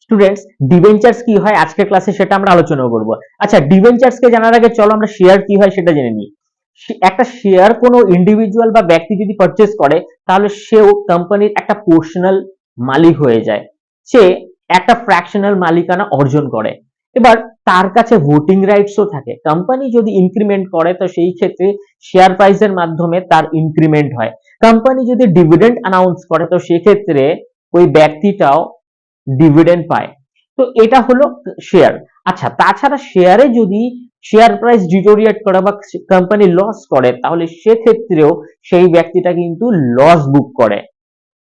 Students, debentures কি হয় আজকের ক্লাসে সেটা আমরা আলোচনা করব। আচ্ছা, ডিবেঞ্চার্স কে জানার আগে চলো আমরা শেয়ার কি হয় সেটা জেনে নিই। একটা শেয়ার কোনো ইন্ডিভিজুয়াল বা ব্যক্তি যদি পারচেজ করে, তাহলে সেও কোম্পানির একটা পোর্শনাল মালিক হয়ে যায়, সে একটা ফ্র্যাকশনাল মালিকানা অর্জন করে। এবার তার কাছে ভোটিং রাইটসও থাকে। কোম্পানি যদি ইনক্রিমেন্ট করে তো সেই ক্ষেত্রে শেয়ার প্রাইসের মাধ্যমে তার ইনক্রিমেন্ট হয়। কোম্পানি যদি ডিভিডেন্ড অ্যানাউন্স করে তো সেক্ষেত্রে ওই ব্যক্তিটাও ডিভিডেন্ড পায়। তো এটা হলো শেয়ার। আচ্ছা, তাছাড়া শেয়ারে যদি শেয়ার প্রাইস ডিটোরিয়েট করে বা কোম্পানি লস করে, তাহলে সেক্ষেত্রেও সেই ব্যক্তিটা কিন্তু লস বুক করে।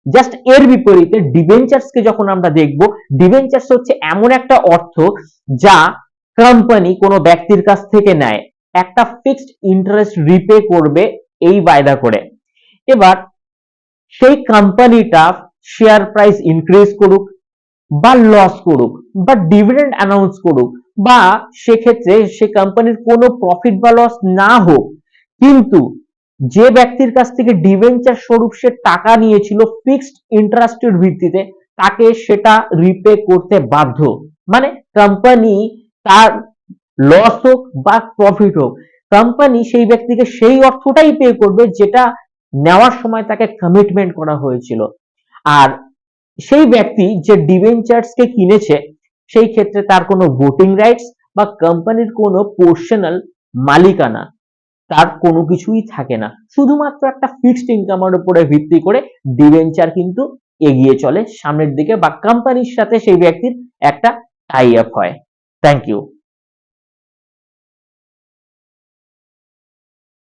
জাস্ট এর বিপরীতে ডিবেঞ্চার্স কে যখন আমরা দেখব, ডিবেঞ্চার্স হচ্ছে এমন একটা অর্থ যা কোম্পানি কোনো ব্যক্তির কাছ থেকে নেয়, একটা ফিক্সড ইন্টারেস্ট রিপে করবে এই ওয়াদা করে। এবার সেই কোম্পানিটা শেয়ার প্রাইস ইনক্রিজ করুক বা লস করুক বা ডিভিডেন্ড অ্যানাউন্স করুক, বা সেক্ষেত্রে সে কোম্পানির কোনো প্রফিট বা লস না হোক, কিন্তু যে ব্যক্তির কাছ থেকে ডিবেঞ্চার স্বরূপ সে টাকা নিয়েছিল ফিক্সড ইন্টারেস্টের ভিত্তিতে, তাকে সেটা রিপে করতে বাধ্য। মানে কোম্পানি তার লস হোক বা প্রফিট হোক, কোম্পানি সেই ব্যক্তিকে সেই অর্থটাই পে করবে যেটা নেওয়ার সময় তাকে কমিটমেন্ট করা হয়েছিল। আর সেই ব্যক্তি যে ডিবেঞ্চার্স কে কিনেছে, সেই ক্ষেত্রে তার কোনো ভোটিং রাইটস বা কোম্পানির কোনো পোর্শনাল মালিকানা তার কোনো কিছুই থাকে না। শুধুমাত্র একটা ফিক্সড ইনকামের উপরে ভিত্তি করে ডিবেঞ্চার কিন্তু এগিয়ে চলে সামনের দিকে, বা কোম্পানির সাথে সেই ব্যক্তির একটা টাই আপ হয়। Thank you.